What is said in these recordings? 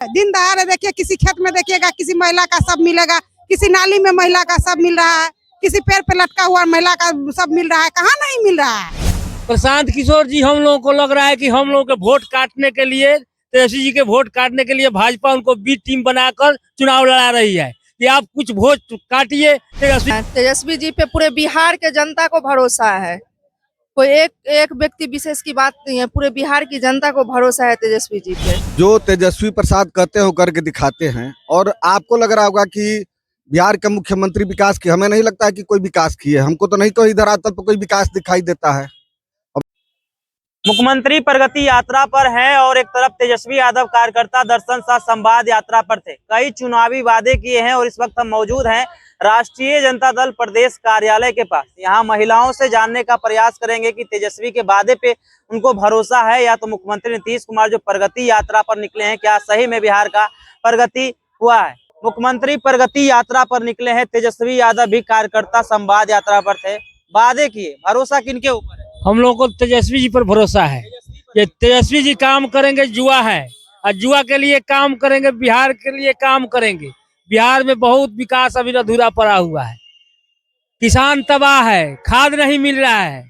दिन दहाड़े देखिए, किसी खेत में देखिएगा किसी महिला का सब मिलेगा, किसी नाली में महिला का सब मिल रहा है, किसी पेड़ पे लटका हुआ महिला का सब मिल रहा है, कहाँ नहीं मिल रहा है। प्रशांत किशोर जी, हम लोगों को लग रहा है कि हम लोगों के वोट काटने के लिए, तेजस्वी जी के वोट काटने के लिए भाजपा उनको बी टीम बनाकर चुनाव लड़ा रही है कि आप कुछ वोट काटिए। तेजस्वी जी पे पूरे बिहार के जनता को भरोसा है, कोई एक व्यक्ति विशेष की बात नहीं है, पूरे बिहार की जनता को भरोसा है तेजस्वी जी पे। जो तेजस्वी प्रसाद कहते हो करके दिखाते हैं। और आपको लग रहा होगा कि बिहार के मुख्यमंत्री विकास की, हमें नहीं लगता है कि कोई विकास किए, हमको तो नहीं कोई धरातल पर कोई विकास दिखाई देता है। मुख्यमंत्री प्रगति यात्रा पर हैं और एक तरफ तेजस्वी यादव कार्यकर्ता दर्शन सह संवाद यात्रा पर थे। कई चुनावी वादे किए हैं और इस वक्त हम मौजूद हैं राष्ट्रीय जनता दल प्रदेश कार्यालय के पास। यहाँ महिलाओं से जानने का प्रयास करेंगे कि तेजस्वी के वादे पे उनको भरोसा है या तो मुख्यमंत्री नीतीश कुमार जो प्रगति यात्रा पर निकले हैं, क्या सही में बिहार का प्रगति हुआ है। मुख्यमंत्री प्रगति यात्रा पर निकले हैं, तेजस्वी यादव भी कार्यकर्ता संवाद यात्रा पर थे। वादे किए, भरोसा किनके ऊपर है? हम लोगों को तेजस्वी जी पर भरोसा है कि तेजस्वी जी काम करेंगे। जुआ है और जुआ के लिए काम करेंगे, बिहार के लिए काम करेंगे। बिहार में बहुत विकास अभी अधूरा पड़ा हुआ है। किसान तबाह है, खाद नहीं मिल रहा है,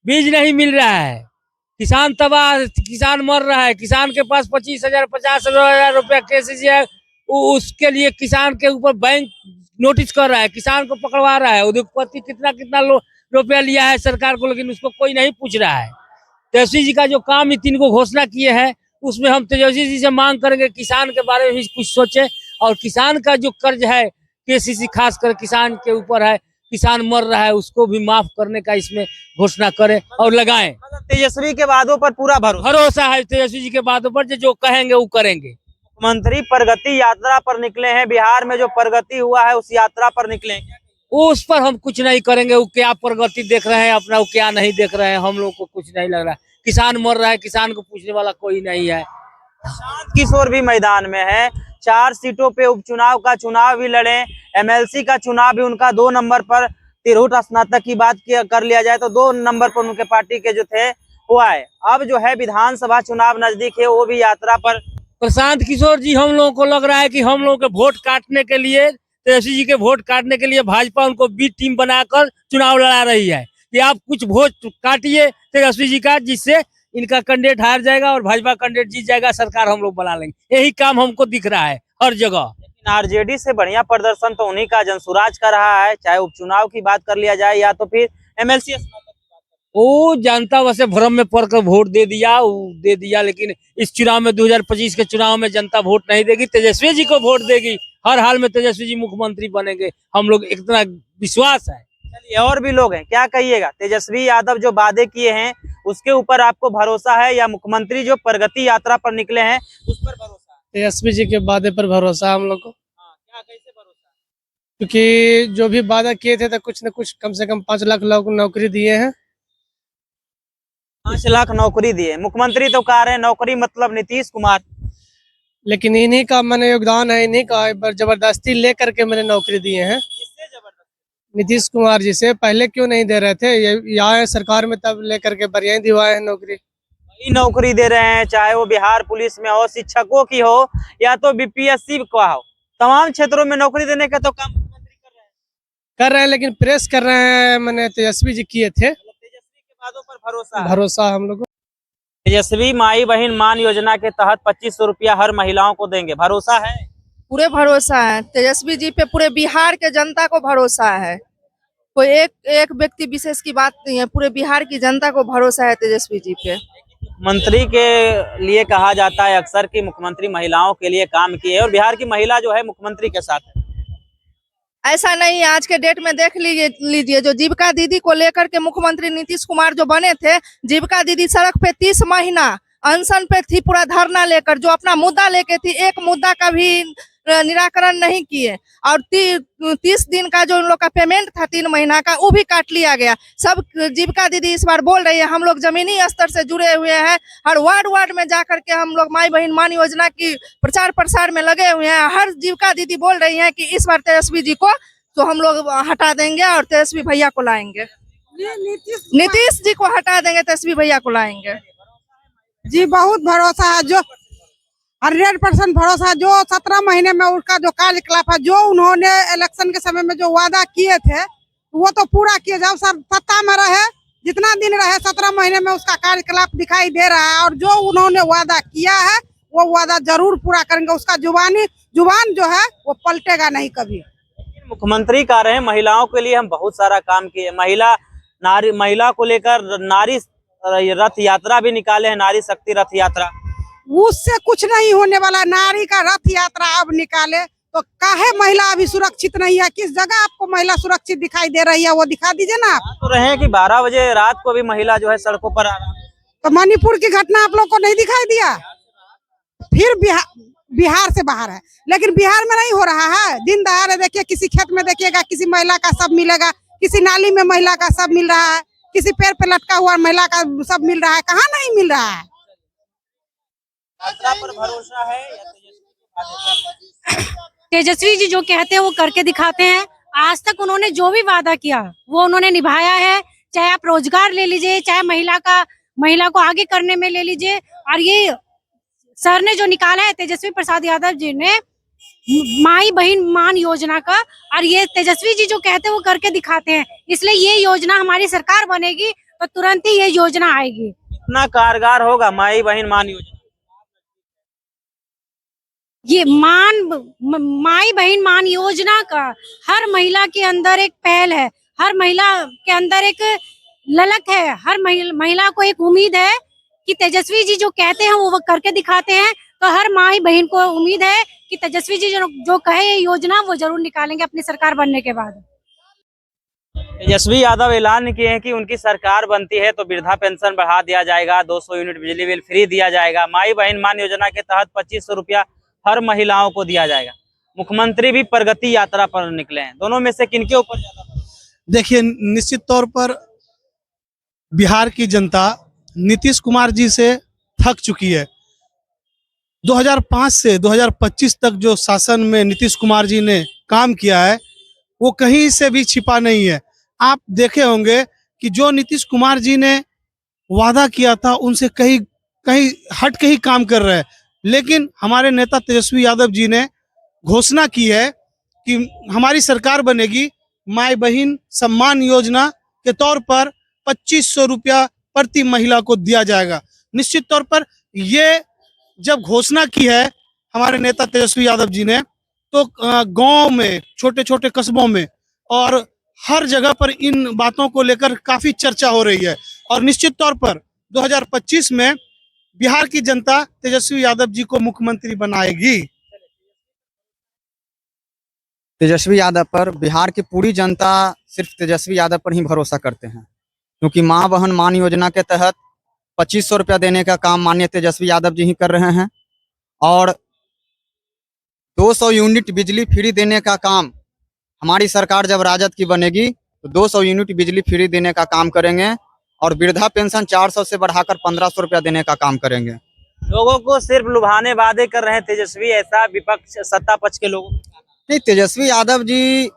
बीज नहीं मिल रहा है, किसान तबाह, किसान मर रहा है। किसान के पास 25,000 50,000 रुपया केसीसी है, उसके लिए किसान के ऊपर बैंक नोटिस कर रहा है, किसान को पकड़वा रहा है। उद्योगपति कितना रुपया लिया है सरकार को, लेकिन उसको कोई नहीं पूछ रहा है। तेजस्वी जी का जो काम 3 को घोषणा किए हैं, उसमें हम तेजस्वी जी से मांग करेंगे किसान के बारे में भी कुछ सोचे, और किसान का जो कर्ज है केसीसी खासकर किसान के ऊपर है, किसान मर रहा है, उसको भी माफ करने का इसमें घोषणा करें और लगाएं। तेजस्वी के वादों पर पूरा भरोसा है तेजस्वी जी के वादों पर, जो कहेंगे वो करेंगे। मुख्यमंत्री प्रगति यात्रा पर निकले हैं, बिहार में जो प्रगति हुआ है उस यात्रा पर निकले हैं। उस पर हम कुछ नहीं करेंगे। वो क्या प्रगति देख रहे हैं अपना, वो क्या नहीं देख रहे हैं, हम लोग को कुछ नहीं लग रहा है। किसान मर रहा है, किसान को पूछने वाला कोई नहीं है। प्रशांत किशोर भी मैदान में है, 4 सीटों पे उपचुनाव का चुनाव भी लड़े, एमएलसी का चुनाव भी उनका 2 नंबर पर, तिरहुत स्नातक की बात कर लिया जाए तो 2 नंबर पर उनके पार्टी के जो थे वो आए। अब जो है विधानसभा चुनाव नजदीक है, वो भी यात्रा पर। प्रशांत किशोर जी, हम लोगों को लग रहा है कि हम लोगों के वोट काटने के लिए, तेजस्वी जी के वोट काटने के लिए भाजपा उनको बी टीम बनाकर चुनाव लड़ा रही है कि आप कुछ वोट काटिए तेजस्वी जी का, जिससे इनका कैंडिडेट हार जाएगा और भाजपा कैंडिडेट जीत जाएगा, सरकार हम लोग बना लेंगे। यही काम हमको दिख रहा है हर जगह। लेकिन आरजेडी से बढ़िया प्रदर्शन तो उन्हीं का जनसुराज का रहा है, चाहे उपचुनाव की बात कर लिया जाए या तो फिर एमएलसी। वो जनता वैसे भ्रम में पड़कर वोट दे दिया, लेकिन इस चुनाव में 2025 के चुनाव में जनता वोट नहीं देगी, तेजस्वी जी को वोट देगी। हर हाल में तेजस्वी जी मुख्यमंत्री बनेंगे, हम लोग इतना विश्वास है। चलिए, और भी लोग हैं, क्या कहिएगा? तेजस्वी यादव जो वादे किए हैं उसके ऊपर आपको भरोसा है या मुख्यमंत्री जो प्रगति यात्रा पर निकले हैं उस पर भरोसा है? तेजस्वी जी के वादे पर भरोसा हम लोग को। क्या, कैसे भरोसा? क्योंकि जो भी वादा किए थे तो कुछ न कुछ कम से कम 5 लाख लोग नौकरी दिए हैं। 5 लाख नौकरी दिए। मुख्यमंत्री तो कह रहे हैं नौकरी मतलब नीतीश कुमार, लेकिन इन्हीं का मैंने योगदान है, इन्हीं का जबरदस्ती लेकर के मैंने नौकरी दिए हैं। नीतीश कुमार जी से पहले क्यों नहीं दे रहे थे, यहाँ सरकार में तब लेकर के बढ़िया दिवाए हैं नौकरी। वही नौकरी दे रहे हैं, चाहे वो बिहार पुलिस में हो, शिक्षकों की हो या तो बीपीएससी का हो, तमाम क्षेत्रों में नौकरी देने का तो काम मुख्यमंत्री कर रहे हैं। लेकिन प्रेस कर रहे हैं, मैंने तेजस्वी जी किए थे। तेजस्वी के वादों पर भरोसा हम लोग को। तेजस्वी माई बहन मान योजना के तहत 2500 रुपया हर महिलाओं को देंगे, भरोसा है? पूरे भरोसा है तेजस्वी जी पे, पूरे बिहार के जनता को भरोसा है, कोई एक व्यक्ति विशेष की बात नहीं है, पूरे बिहार की जनता को भरोसा है तेजस्वी जी पे। मंत्री के लिए कहा जाता है अक्सर कि मुख्यमंत्री महिलाओं के लिए काम किए और बिहार की महिला जो है मुख्यमंत्री के साथ है। ऐसा नहीं है, आज के डेट में देख लीजिए जो जीविका दीदी को लेकर के मुख्यमंत्री नीतीश कुमार जो बने थे, जीविका दीदी सड़क पे 30 महीना अनशन पे थी, पूरा धरना लेकर, जो अपना मुद्दा लेके थी, एक मुद्दा का भी निराकरण नहीं किए। और 30 दिन का जो उन लोग का पेमेंट था 3 महीना का, वो भी काट लिया गया। सब जीविका दीदी इस बार बोल रही है, हम लोग जमीनी स्तर से जुड़े हुए हैं, हर वार्ड में जाकर के हम लोग माई बहन मान योजना की प्रचार प्रसार में लगे हुए हैं। हर जीविका दीदी बोल रही है कि इस बार तेजस्वी जी को तो हम लोग हटा देंगे और तेजस्वी भैया को लाएंगे, नीतीश जी को हटा देंगे, तेजस्वी भैया को लाएंगे। जी बहुत भरोसा है। 100% भरोसा। जो 17 महीने में उसका जो कार्यकलाप है, जो उन्होंने इलेक्शन के समय में जो वादा किए थे वो तो पूरा किए। जब सत्ता में रहे, जितना दिन रहे, 17 महीने में उसका कार्यकलाप दिखाई दे रहा है। और जो उन्होंने वादा किया है वो वादा जरूर पूरा करेंगे। उसका जुबान जो है वो पलटेगा नहीं कभी। मुख्यमंत्री कह रहे हैं महिलाओं के लिए हम बहुत सारा काम किए, महिला को लेकर नारी रथ यात्रा भी निकाले हैं, नारी शक्ति रथ यात्रा। उससे कुछ नहीं होने वाला। नारी का रथ यात्रा अब निकाले तो काहे महिला अभी सुरक्षित नहीं है? किस जगह आपको महिला सुरक्षित दिखाई दे रही है वो दिखा दीजिए ना आप। तो रहे कि 12 बजे रात को भी महिला जो है सड़कों पर आ रहा है। तो मणिपुर की घटना आप लोग को नहीं दिखाई दिया? फिर बिहार से बाहर है, लेकिन बिहार में नहीं हो रहा है। दिन दहाड़े देखिए, किसी खेत में देखिएगा किसी महिला का शव मिलेगा, किसी नाली में महिला का शव मिल रहा है, किसी पेड़ पे लटका हुआ महिला का शव मिल रहा है। कहाँ नहीं मिल रहा है? यात्रा पर भरोसा है या तेजस्वी जी जो कहते हैं वो करके दिखाते हैं। आज तक उन्होंने जो भी वादा किया वो उन्होंने निभाया है। चाहे आप रोजगार ले लीजिए, चाहे महिला को आगे करने में ले लीजिए। और ये सर ने जो निकाला है तेजस्वी प्रसाद यादव जी ने, माई बहन मान योजना का, और ये तेजस्वी जी जो कहते हैं वो करके दिखाते हैं। इसलिए ये योजना हमारी सरकार बनेगी तो तुरंत ही ये योजना आएगी। इतना कारगर होगा माई बहन मान योजना? ये माई बहन मान योजना का हर महिला के अंदर एक पहल है, हर महिला के अंदर एक ललक है, हर महिला को एक उम्मीद है कि तेजस्वी जी जो कहते हैं वो करके दिखाते हैं। तो हर माई बहन को उम्मीद है कि तेजस्वी जी जो कहे ये योजना वो जरूर निकालेंगे अपनी सरकार बनने के बाद। तेजस्वी यादव ऐलान किए हैं कि उनकी सरकार बनती है तो वृद्धा पेंशन बढ़ा दिया जाएगा, 200 यूनिट बिजली बिल फ्री दिया जाएगा, माई बहन मान योजना के तहत 2500 रुपया हर महिलाओं को दिया जाएगा। मुख्यमंत्री भी प्रगति यात्रा पर निकले हैं। दोनों में से किनके ऊपर ज्यादा? देखिए, निश्चित तौर पर बिहार की जनता नीतीश कुमार जी से थक चुकी है। 2005 से 2025 तक जो शासन में नीतीश कुमार जी ने काम किया है वो कहीं से भी छिपा नहीं है। आप देखे होंगे कि जो नीतीश कुमार जी ने वादा किया था उनसे कहीं हट के ही काम कर रहे हैं। लेकिन हमारे नेता तेजस्वी यादव जी ने घोषणा की है कि हमारी सरकार बनेगी, माई बहन सम्मान योजना के तौर पर 2500 रुपया प्रति महिला को दिया जाएगा। निश्चित तौर पर ये जब घोषणा की है हमारे नेता तेजस्वी यादव जी ने, तो गांव में, छोटे छोटे कस्बों में और हर जगह पर इन बातों को लेकर काफी चर्चा हो रही है। और निश्चित तौर पर 2025 में बिहार की जनता तेजस्वी यादव जी को मुख्यमंत्री बनाएगी। तेजस्वी यादव पर बिहार की पूरी जनता सिर्फ तेजस्वी यादव पर ही भरोसा करते हैं, क्योंकि माँ बहन मान योजना के तहत 2500 रुपया देने का काम माननीय तेजस्वी यादव जी ही कर रहे हैं। और 200 यूनिट बिजली फ्री देने का काम हमारी सरकार जब राजद की बनेगी तो 200 यूनिट बिजली फ्री देने का काम करेंगे। और वृद्धा पेंशन 400 से बढ़ाकर 1500 रुपया देने का काम करेंगे। लोगों को सिर्फ लुभाने वादे कर रहे हैं तेजस्वी, ऐसा विपक्ष सत्ता पक्ष के लोग नहीं। तेजस्वी यादव जी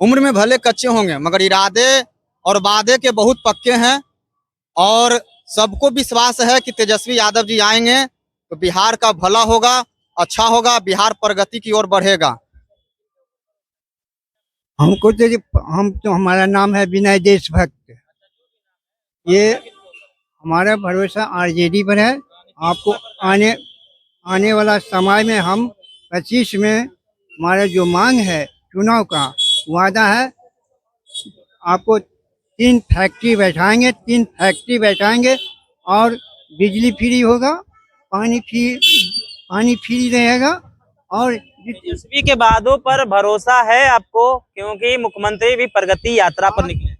उम्र में भले कच्चे होंगे मगर इरादे और वादे के बहुत पक्के हैं। और सबको विश्वास है कि तेजस्वी यादव जी आएंगे तो बिहार का भला होगा, अच्छा होगा, बिहार प्रगति की ओर बढ़ेगा। हमको तो हमारा नाम है विनय देशभक्त। ये हमारा भरोसा आरजेडी पर है। आपको आने वाला समय में हम 25 में हमारा जो मांग है चुनाव का वादा है, आपको 3 फैक्ट्री बैठाएंगे और बिजली फ्री होगा, पानी फ्री रहेगा। और तेजस्वी के वादों पर भरोसा है आपको, क्योंकि मुख्यमंत्री भी प्रगति यात्रा पर निकले।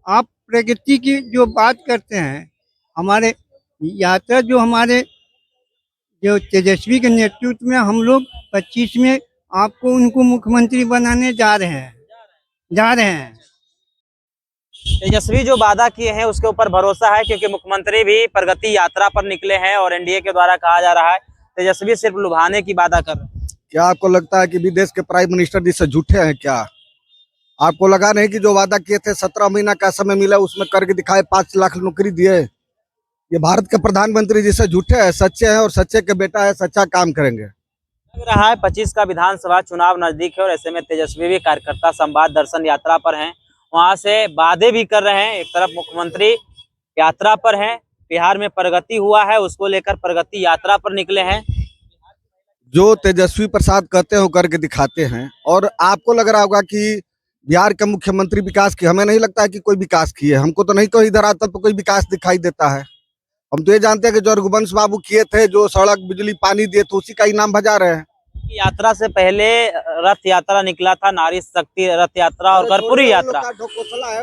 आप प्रगति की जो बात करते हैं, हमारे यात्रा जो तेजस्वी के नेतृत्व में हम लोग 25 में आपको उनको मुख्यमंत्री बनाने जा रहे हैं। तेजस्वी जो वादा किए हैं उसके ऊपर भरोसा है, क्योंकि मुख्यमंत्री भी प्रगति यात्रा पर निकले हैं और एनडीए के द्वारा कहा जा रहा है तेजस्वी सिर्फ लुभाने की वादा कर रहे हैं। क्या आपको लगता है कि विदेश के प्राइम मिनिस्टर जी से झूठे हैं क्या? आपको लगा नहीं कि जो वादा किए थे 17 महीना का समय मिला उसमें करके दिखाए, 5 लाख नौकरी दिए? ये भारत के प्रधानमंत्री जी से झूठे हैं, सच्चे हैं और सच्चे के बेटा है, सच्चा काम करेंगे। लग रहा है 25 का विधानसभा चुनाव नजदीक है और ऐसे में तेजस्वी भी कार्यकर्ता संवाद दर्शन यात्रा पर हैं। वहां से वादे भी कर रहे हैं। एक तरफ मुख्यमंत्री यात्रा पर हैं, बिहार में प्रगति हुआ है उसको लेकर प्रगति यात्रा पर निकले हैं। जो तेजस्वी प्रसाद कहते हैं वो करके दिखाते हैं। और आपको लग रहा होगा कि बिहार के मुख्यमंत्री विकास की, हमें नहीं लगता है कि कोई विकास किए। हमको तो नहीं कोई धरातल पर कोई विकास दिखाई देता है। हम तो ये जानते हैं कि जो रघुवंश बाबू किए थे, जो सड़क बिजली पानी दिए थे, उसी का इनाम बजा रहे हैं। यात्रा से पहले रथ यात्रा निकला था, नारी शक्ति रथ यात्रा और कर्पूरी यात्रा।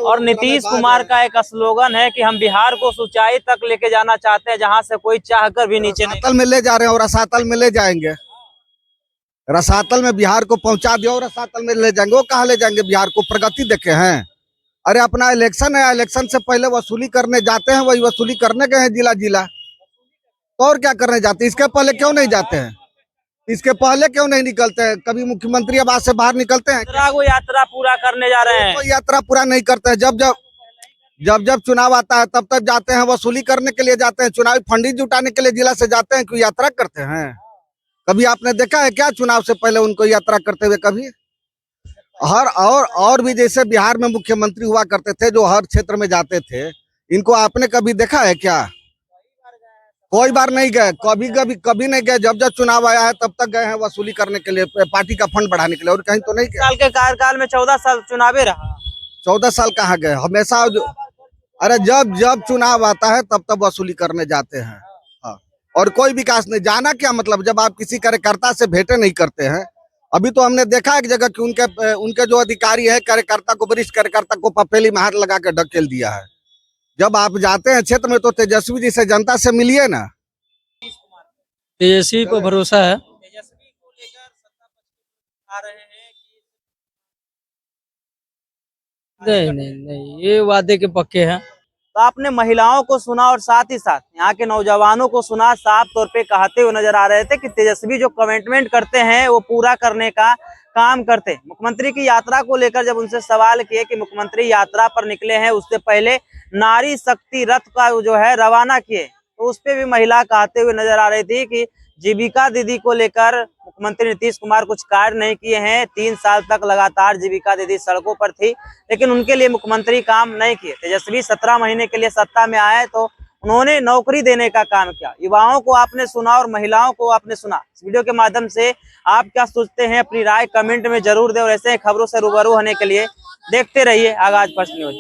और नीतीश कुमार का एक स्लोगन है कि हम बिहार को ऊंचाई तक लेके जाना चाहते हैं जहां से कोई चाहकर भी नीचे नहीं। रसातल में ले जा रहे हैं और रसातल में ले जाएंगे। रसातल में बिहार को पहुंचा दिया और रसातल में ले जाएंगे। वो कहाँ ले जाएंगे बिहार को? प्रगति देखे हैं? अरे अपना इलेक्शन है, इलेक्शन से पहले वसूली करने जाते हैं, वही वसूली करने गए हैं जिला जिला। तो और क्या करने जाते हैं? इसके पहले क्यों नहीं जाते हैं? इसके पहले क्यों नहीं निकलते हैं? कभी मुख्यमंत्री आवास से बाहर निकलते हैं? यात्रा पूरा करने जा रहे हैं। कोई यात्रा पूरा नहीं करते हैं। जब चुनाव आता है तब तक जाते हैं, वसूली करने के लिए जाते हैं, चुनावी फंडिंग जुटाने के लिए जिला से जाते हैं। कोई यात्रा करते हैं? कभी आपने देखा है क्या चुनाव से पहले उनको यात्रा करते हुए? कभी और भी जैसे बिहार में मुख्यमंत्री हुआ करते थे जो हर क्षेत्र में जाते थे, इनको आपने कभी देखा है क्या? कोई बार नहीं गए, कभी नहीं गए। जब चुनाव आया है तब तक गए हैं वसूली करने के लिए, पार्टी का फंड बढ़ाने के लिए, और कहीं तो नहीं गए। साल के कार्यकाल में 14 साल चुनावे रहा। 14 साल कहाँ गए? हमेशा अरे जब चुनाव आता है तब वसूली करने जाते हैं। हाँ। और कोई विकास नहीं। जाना क्या मतलब, जब आप किसी कार्यकर्ता से भेंटे नहीं करते हैं। अभी तो हमने देखा एक जगह कि उनके जो अधिकारी है, कार्यकर्ता को, वरिष्ठ कार्यकर्ता को पपेली में हाथ लगा के ढकेल दिया है। जब आप जाते हैं क्षेत्र में तो तेजस्वी जी से, जनता से मिलिए ना। तेजस्वी पर भरोसा है। तेजस्वी को लेकर सत्ता पक्ष आ रहे हैं कि नहीं, ये वादे के पक्के हैं। तो आपने महिलाओं को सुना और साथ ही साथ यहाँ के नौजवानों को सुना। साफ तौर पे कहते हुए नजर आ रहे थे कि तेजस्वी जो कमिटमेंट करते हैं वो पूरा करने का काम करते हैं। मुख्यमंत्री की यात्रा को लेकर जब उनसे सवाल किए कि मुख्यमंत्री यात्रा पर निकले हैं, उससे पहले नारी शक्ति रथ का जो है रवाना किए, तो उस पर भी महिला कहते हुए नजर आ रही थी कि जीविका दीदी को लेकर मुख्यमंत्री नीतीश कुमार कुछ कार्य नहीं किए हैं। 3 साल तक लगातार जीविका दीदी सड़कों पर थी, लेकिन उनके लिए मुख्यमंत्री काम नहीं किए। तेजस्वी 17 महीने के लिए सत्ता में आए तो उन्होंने नौकरी देने का काम किया। युवाओं को आपने सुना और महिलाओं को आपने सुना। इस वीडियो के माध्यम से आप क्या सोचते हैं, अपनी राय कमेंट में जरूर दें और ऐसे खबरों से रूबरू होने के लिए देखते रहिए आगाज फर्स्ट न्यूज।